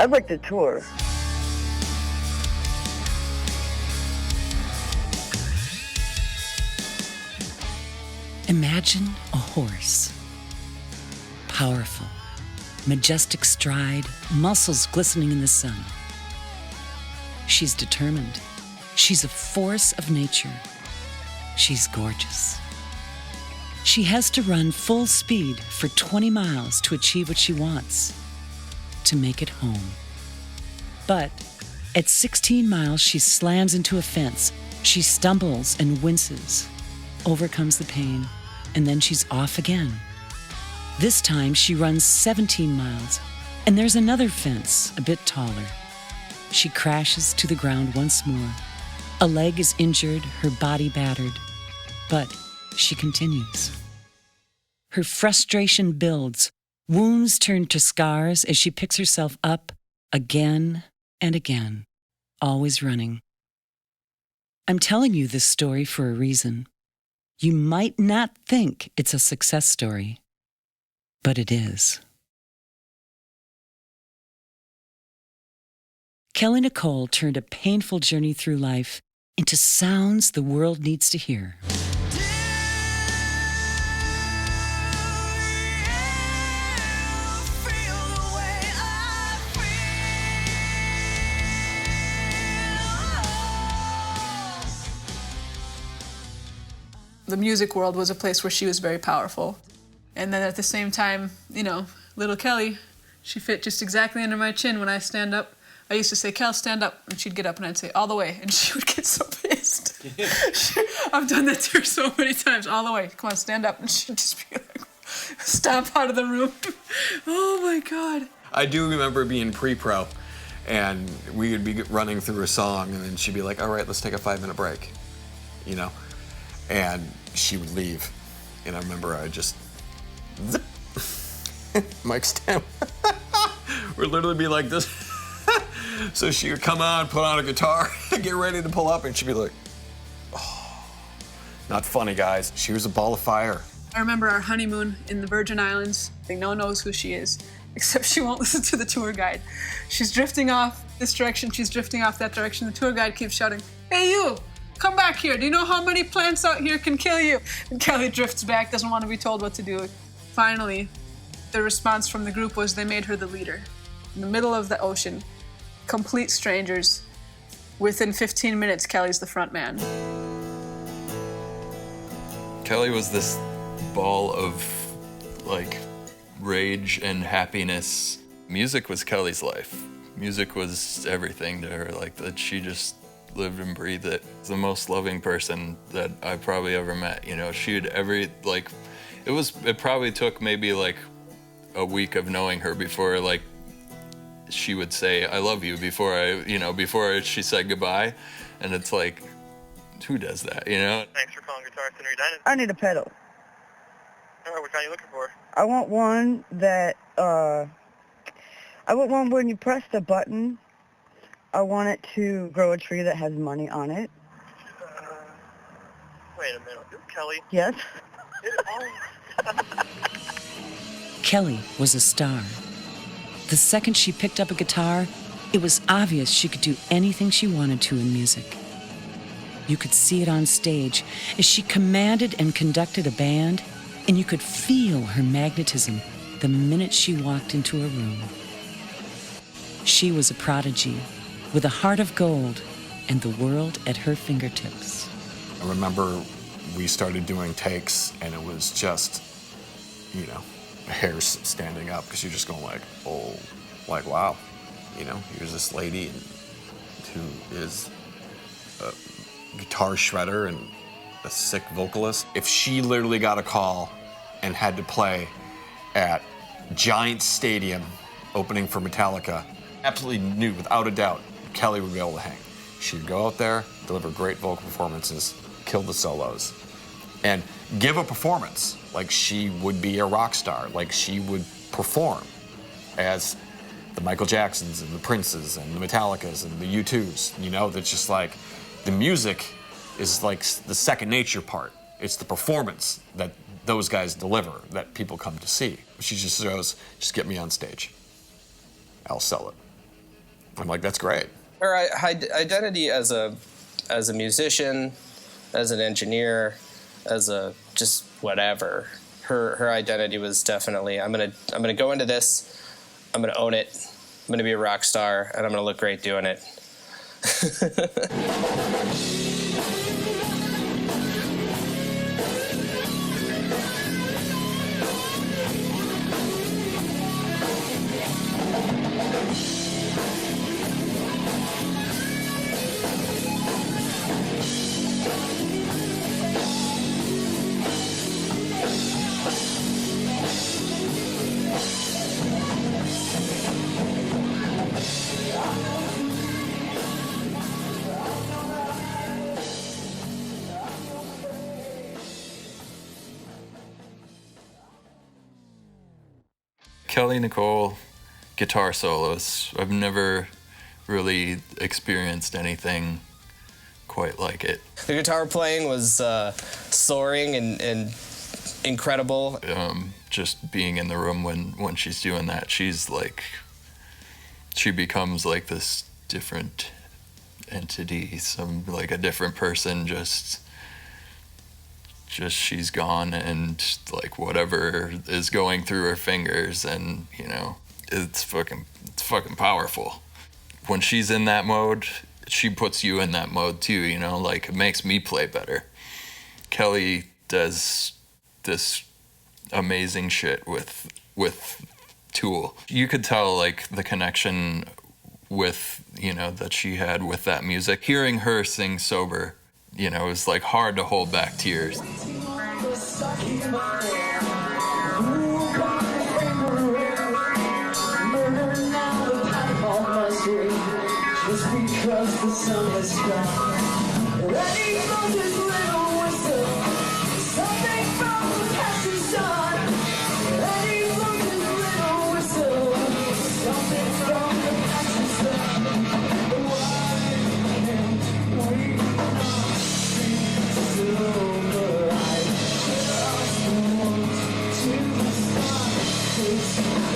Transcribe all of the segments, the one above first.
I'd like to tour. Imagine a horse. Powerful, majestic stride, muscles glistening in the sun. She's determined. She's a force of nature. She's gorgeous. She has to run full speed for 20 miles to achieve what she wants, to make it home. But at 16 miles, she slams into a fence. She stumbles and winces, overcomes the pain, and then she's off again. This time, she runs 17 miles, and there's another fence, a bit taller. She crashes to the ground once more. A leg is injured, her body battered, but she continues. Her frustration builds. Wounds turn to scars as she picks herself up again and again, always running. I'm telling you this story for a reason. You might not think it's a success story, but it is. Kelly Nicole turned a painful journey through life into sounds the world needs to hear. The music world was a place where she was very powerful. And then at the same time, you know, little Kelly, she fit just exactly under my chin when I stand up. I used to say, Kel, stand up. And she'd get up and I'd say, all the way. And she would get so pissed. I've done that to her so many times, all the way. Come on, stand up. And she'd just be like, stomp out of the room. Oh my God. I do remember being pre-pro and we would be running through a song and then she'd be like, all right, let's take a 5-minute break, you know? And she would leave. And I remember I just, zip, mic stand. We'd literally be like this. So she would come on, put on a guitar, get ready to pull up, and she'd be like, oh, not funny, guys. She was a ball of fire. I remember our honeymoon in the Virgin Islands. I think no one knows who she is, except she won't listen to the tour guide. She's drifting off this direction, she's drifting off that direction. The tour guide keeps shouting, hey, you! Come back here. Do you know how many plants out here can kill you? And Kelly drifts back, doesn't want to be told what to do. Finally, the response from the group was they made her the leader. In the middle of the ocean, complete strangers. Within 15 minutes, Kelly's the front man. Kelly was this ball of, like, rage and happiness. Music was Kelly's life. Music was everything to her, like, that she just lived and breathed it. The most loving person that I probably ever met. You know, she'd it probably took maybe like a week of knowing her before like she would say, I love you before she said goodbye. And it's like, who does that, you know? Thanks for calling Guitar Center United. I need a pedal. All right, what kind are you looking for? I want one that, I want one when you press the button, I want it to grow a tree that has money on it. Wait a minute. This is Kelly. Yes. Kelly was a star. The second she picked up a guitar, it was obvious she could do anything she wanted to in music. You could see it on stage as she commanded and conducted a band, and you could feel her magnetism the minute she walked into a room. She was a prodigy, with a heart of gold and the world at her fingertips. I remember we started doing takes and it was just, you know, hairs standing up because you're just going like, oh, like, wow. You know, here's this lady who is a guitar shredder and a sick vocalist. If she literally got a call and had to play at Giant Stadium opening for Metallica, absolutely knew without a doubt Kelly would be able to hang. She'd go out there, deliver great vocal performances, kill the solos, and give a performance like she would be a rock star, like she would perform as the Michael Jacksons and the Princes and the Metallicas and the U2s, you know, that's just like, the music is like the second nature part. It's the performance that those guys deliver that people come to see. She just goes, just get me on stage. I'll sell it. I'm like, that's great. Her identity as a musician, as an engineer, as a just whatever. Her identity was definitely, I'm gonna go into this, I'm gonna own it, I'm gonna be a rock star, and I'm gonna look great doing it. Kelly Nicole guitar solos. I've never really experienced anything quite like it. The guitar playing was soaring and incredible. Just being in the room when she's doing that, she's like, she becomes like this different entity, like a different person, just she's gone, and like whatever is going through her fingers, and you know, it's fucking powerful. When she's in that mode, she puts you in that mode too, you know, like it makes me play better. Kelly does this amazing shit with Tool. You could tell like the connection with, you know, that she had with that music. Hearing her sing sober, you know, it was like hard to hold back tears. Because the sun has gone, ready for this little whistle, something from the passing sun. Ready for this little whistle, something from the passing sun. Why can't we not be sober? I just want to start this over.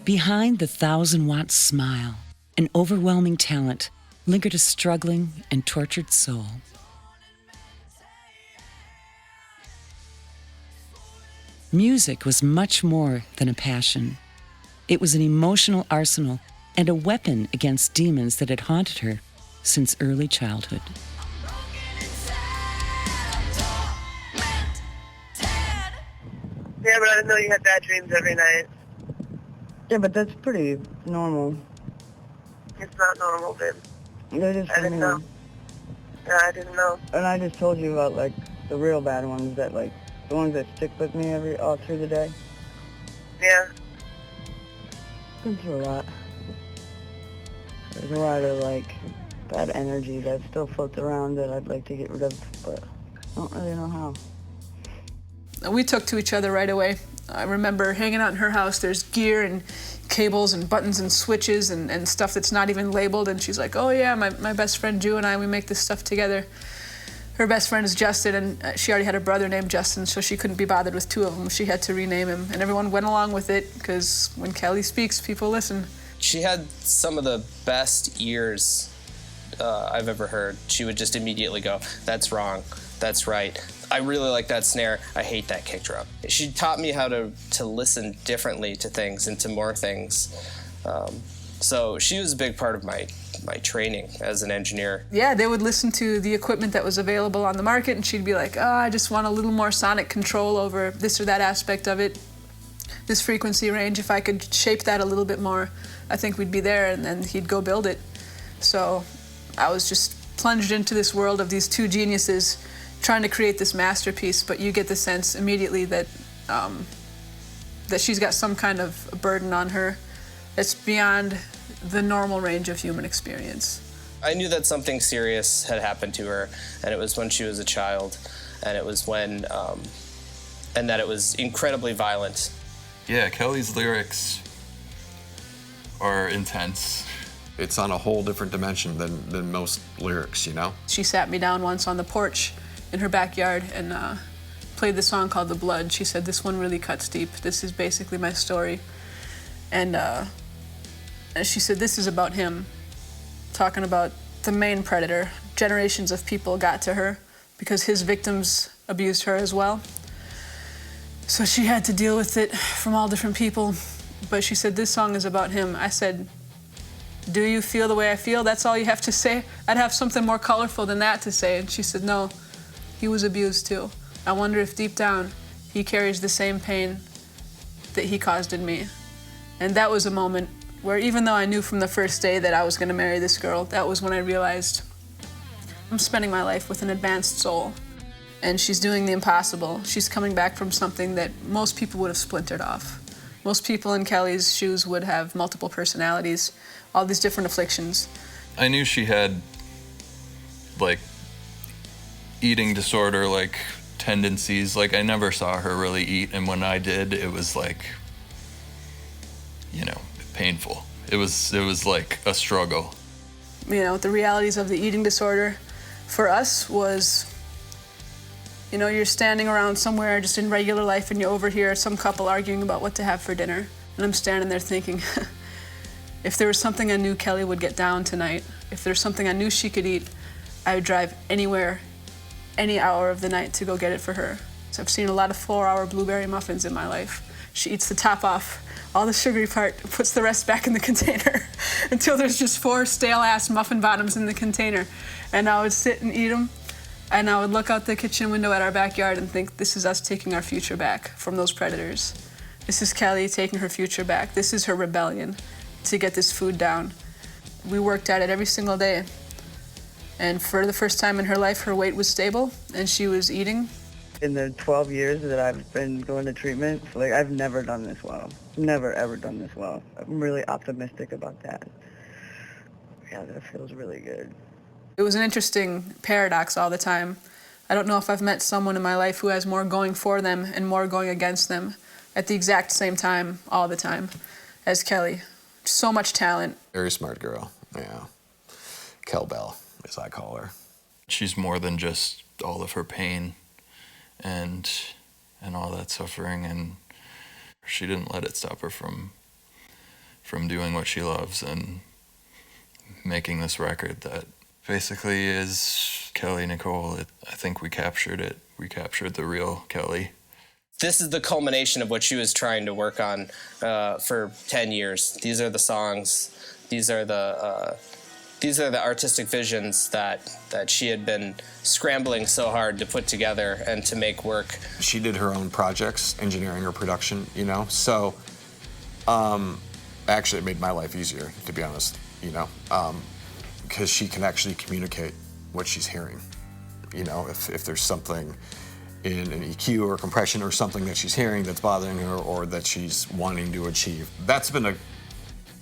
Behind the 1,000-watt smile, an overwhelming talent, lingered a struggling and tortured soul. Music was much more than a passion. It was an emotional arsenal and a weapon against demons that had haunted her since early childhood. Yeah, but I didn't know you had bad dreams every night. Yeah, but that's pretty normal. It's not normal, babe. They're just I didn't know. Yeah, I didn't know. And I just told you about, like, the real bad ones that, like, the ones that stick with me all through the day. Yeah. Been through a lot. There's a lot of, like, bad energy that still floats around that I'd like to get rid of, but I don't really know how. We took to each other right away. I remember hanging out in her house. There's gear and cables and buttons and switches and stuff that's not even labeled. And she's like, oh yeah, my best friend Drew and I, we make this stuff together. Her best friend is Justin, and she already had a brother named Justin, so she couldn't be bothered with two of them. She had to rename him. And everyone went along with it, because when Kelly speaks, people listen. She had some of the best ears I've ever heard. She would just immediately go, that's wrong, that's right. I really like that snare. I hate that kick drum. She taught me how to listen differently to things and to more things. So she was a big part of my training as an engineer. Yeah, they would listen to the equipment that was available on the market, and she'd be like, oh, I just want a little more sonic control over this or that aspect of it, this frequency range. If I could shape that a little bit more, I think we'd be there, and then he'd go build it. So I was just plunged into this world of these two geniuses trying to create this masterpiece, but you get the sense immediately that that she's got some kind of burden on her that's beyond the normal range of human experience. I knew that something serious had happened to her, and it was when she was a child, and it was when, and that it was incredibly violent. Yeah, Kelly's lyrics are intense. It's on a whole different dimension than most lyrics, you know? She sat me down once on the porch in her backyard and played the song called The Blood. She said, "This one really cuts deep. This is basically my story." And she said, "This is about him," talking about the main predator. Generations of people got to her because his victims abused her as well. So she had to deal with it from all different people. But she said, "This song is about him." I said, "Do you feel the way I feel? That's all you have to say?" I'd have something more colorful than that to say. And she said, "No, he was abused too. I wonder if deep down he carries the same pain that he caused in me." And that was a moment where, even though I knew from the first day that I was going to marry this girl, that was when I realized I'm spending my life with an advanced soul. And she's doing the impossible. She's coming back from something that most people would have splintered off. Most people in Kelly's shoes would have multiple personalities, all these different afflictions. I knew she had, like, eating disorder, like, tendencies. Like, I never saw her really eat, and when I did, it was, like, you know, painful. It was like a struggle. You know, the realities of the eating disorder for us was, you know, you're standing around somewhere just in regular life and you overhear some couple arguing about what to have for dinner. And I'm standing there thinking, if there was something I knew Kelly would get down tonight, if there's something I knew she could eat, I would drive anywhere, any hour of the night to go get it for her. So I've seen a lot of 4-hour blueberry muffins in my life. She eats the top off, all the sugary part, puts the rest back in the container until there's just 4 stale-ass muffin bottoms in the container. And I would sit and eat them, and I would look out the kitchen window at our backyard and think, this is us taking our future back from those predators. This is Kelly taking her future back. This is her rebellion to get this food down. We worked at it every single day. And for the first time in her life, her weight was stable, and she was eating. In the 12 years that I've been going to treatment, like, I've never done this well. Never, ever done this well. I'm really optimistic about that. Yeah, that feels really good. It was an interesting paradox all the time. I don't know if I've met someone in my life who has more going for them and more going against them at the exact same time, all the time, as Kelly. So much talent. Very smart girl, yeah. Kel Bell, as I call her. She's more than just all of her pain and all that suffering, and she didn't let it stop her from doing what she loves and making this record that basically is Kelly Nicole. I think we captured it. We captured the real Kelly. This is the culmination of what she was trying to work on for 10 years. These are the songs. These are the artistic visions that she had been scrambling so hard to put together and to make work. She did her own projects, engineering or production, you know? So, actually it made my life easier, to be honest, you know? Because she can actually communicate what she's hearing. You know, if there's something in an EQ or compression or something that she's hearing that's bothering her or that she's wanting to achieve, that's been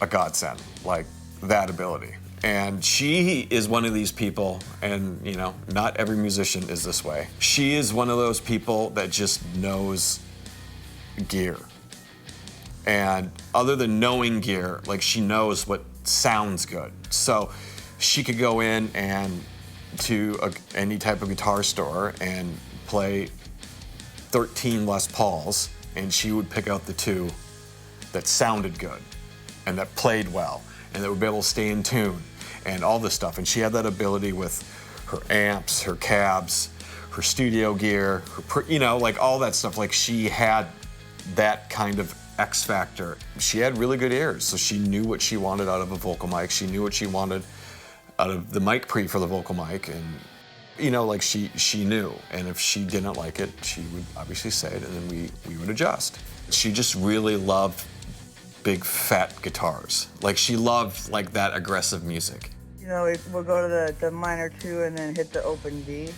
a godsend, like that ability. And she is one of these people, and you know, not every musician is this way. She is one of those people that just knows gear. And other than knowing gear, like she knows what sounds good. So she could go in and to any type of guitar store and play 13 Les Pauls, and she would pick out the 2 that sounded good and that played well and that would be able to stay in tune and all this stuff. And she had that ability with her amps, her cabs, her studio gear, you know, like all that stuff. Like she had that kind of X factor. She had really good ears, so she knew what she wanted out of a vocal mic. She knew what she wanted out of the mic pre for the vocal mic, and you know, like she knew. And if she didn't like it, she would obviously say it, and then we would adjust. She just really loved big fat guitars. Like she loved like that aggressive music. You know, we'll go to the minor 2 and then hit the open D.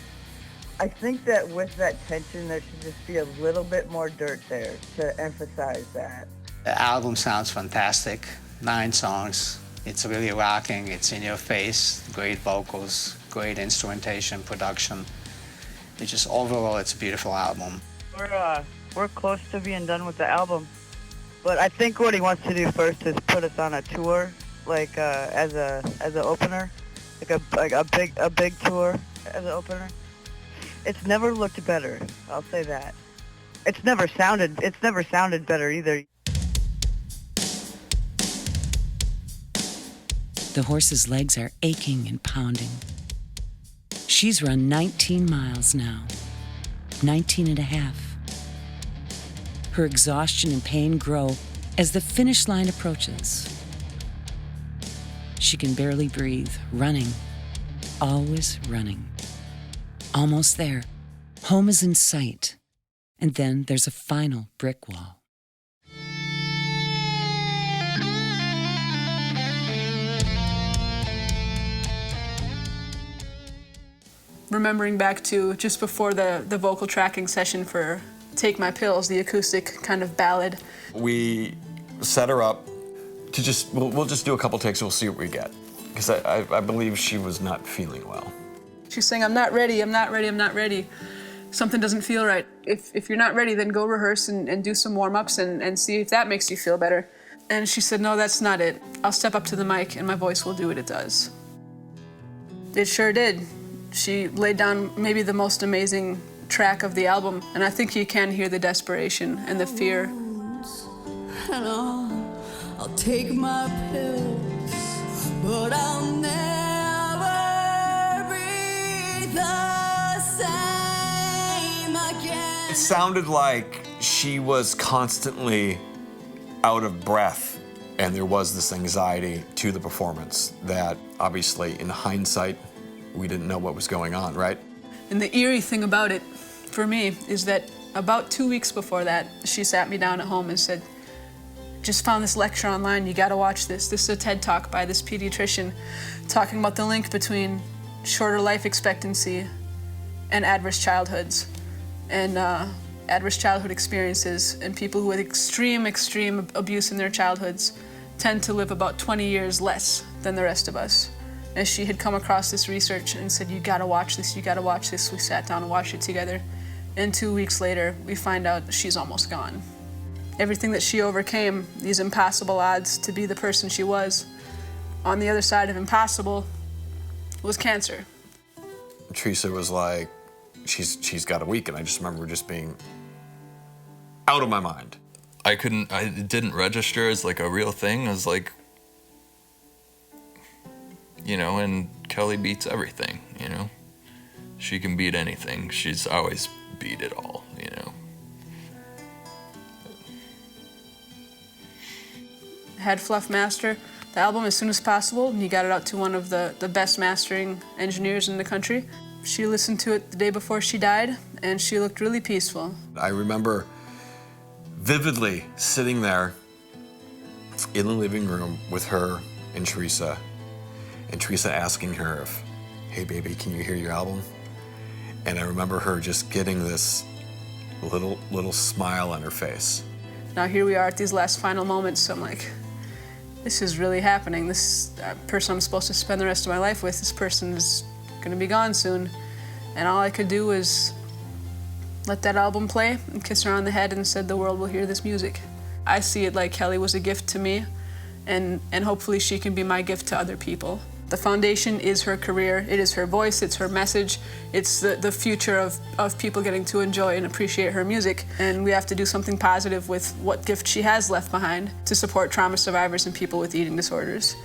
I think that with that tension, there should just be a little bit more dirt there to emphasize that. The album sounds fantastic. 9 songs. It's really rocking. It's in your face. Great vocals, great instrumentation, production. It's just overall, it's a beautiful album. We're close to being done with the album. But I think what he wants to do first is put us on a tour like as an opener, like a big tour as an opener. It's never looked better. I'll say that. It's never sounded better either. The horse's legs are aching and pounding. She's run 19 miles now, 19 and a half. Her exhaustion and pain grow as the finish line approaches. She can barely breathe, running, always running. Almost there. Home is in sight. And then there's a final brick wall. Remembering back to just before the vocal tracking session for Take My Pills, the acoustic kind of ballad. We set her up to we'll just do a couple takes and we'll see what we get. Because I believe she was not feeling well. She's saying, I'm not ready, I'm not ready, I'm not ready. Something doesn't feel right. If you're not ready, then go rehearse and do some warm-ups and see if that makes you feel better. And she said, no, that's not it. I'll step up to the mic and my voice will do what it does. It sure did. She laid down maybe the most amazing track of the album, and I think you can hear the desperation and the fear. And I'll take my pills, but I'll never be the same again. It sounded like she was constantly out of breath, and there was this anxiety to the performance that obviously in hindsight we didn't know what was going on, right? And the eerie thing about it, for me, is that about 2 weeks before that, she sat me down at home and said, just found this lecture online, you gotta watch this. This is a TED Talk by this pediatrician talking about the link between shorter life expectancy and adverse childhoods. And adverse childhood experiences and people who had extreme abuse in their childhoods tend to live about 20 years less than the rest of us. And she had come across this research and said, you gotta watch this, you gotta watch this. We sat down and watched it together. And 2 weeks later, we find out she's almost gone. Everything that she overcame, these impossible odds to be the person she was, on the other side of impossible was cancer. Teresa was like, she's got a week, and I just remember just being out of my mind. It didn't register as like a real thing. I was like, you know, and Kelly beats everything, you know. She can beat anything. She's always beat it all, you know. Had Fluff master the album as soon as possible, and he got it out to one of the best mastering engineers in the country. She listened to it the day before she died, and she looked really peaceful. I remember vividly sitting there in the living room with her and Teresa asking her if, hey baby, can you hear your album? And I remember her just getting this little smile on her face. Now here we are at these last final moments, so I'm like, this is really happening. This person I'm supposed to spend the rest of my life with, this person is gonna be gone soon. And all I could do was let that album play and kiss her on the head and said the world will hear this music. I see it like Kelly was a gift to me, and hopefully she can be my gift to other people. The foundation is her career, it is her voice, it's her message, it's the future of people getting to enjoy and appreciate her music. And we have to do something positive with what gift she has left behind to support trauma survivors and people with eating disorders.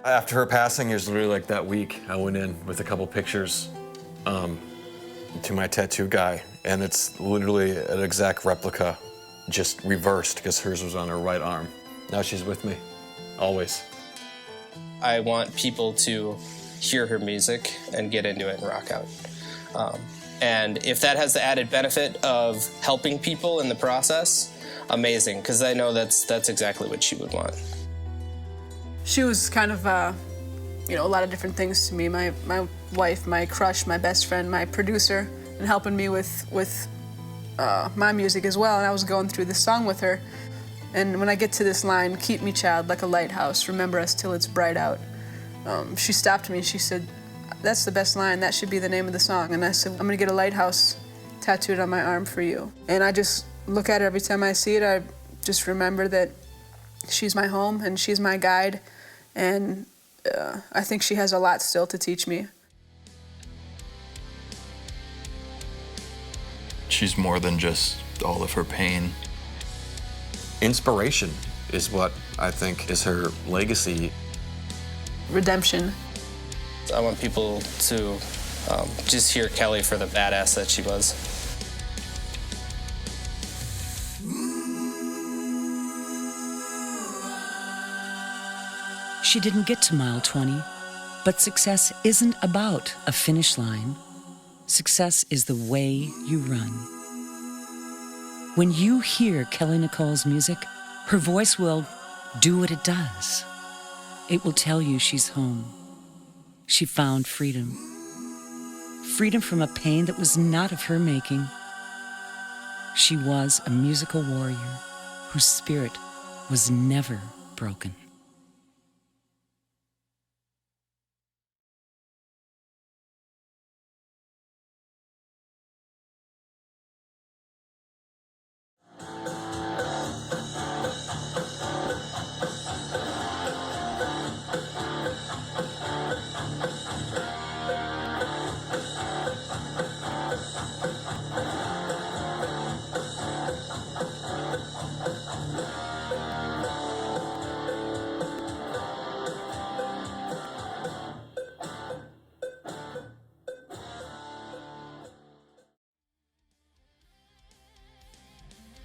After her passing, it was literally like that week, I went in with a couple pictures to my tattoo guy, and it's literally an exact replica, just reversed, because hers was on her right arm. Now she's with me, always. I want people to hear her music and get into it and rock out. And if that has the added benefit of helping people in the process, amazing, because I know that's exactly what she would want. She was kind of, a lot of different things to me. My wife, my crush, my best friend, my producer, and helping me with my music as well. And I was going through this song with her. And when I get to this line, keep me, child, like a lighthouse, remember us till it's bright out, she stopped me and she said, that's the best line. That should be the name of the song. And I said, I'm gonna get a lighthouse tattooed on my arm for you. And I just look at it every time I see it. I just remember that she's my home and she's my guide. And I think she has a lot still to teach me. She's more than just all of her pain. Inspiration is what I think is her legacy. Redemption. I want people to just hear Kelly for the badass that she was. She didn't get to mile 20, but success isn't about a finish line. Success is the way you run. When you hear Kelly Nicole's music, her voice will do what it does. It will tell you she's home. She found freedom. Freedom from a pain that was not of her making. She was a musical warrior whose spirit was never broken.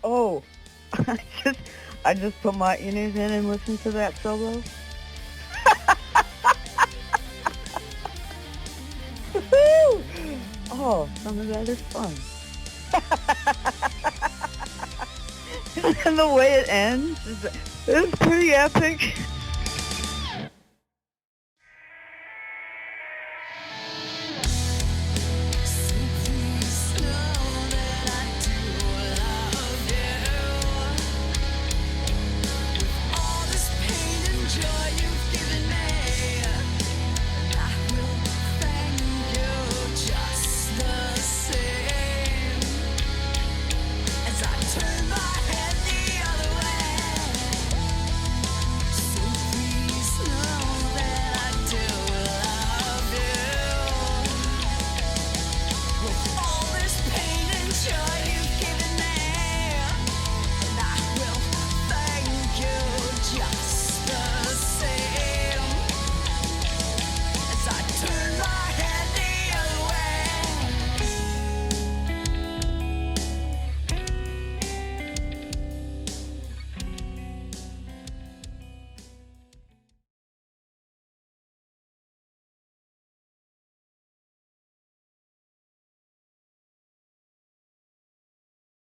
Oh, I just put my ears in and listened to that solo. Oh, some of that is fun. And the way it ends is pretty epic.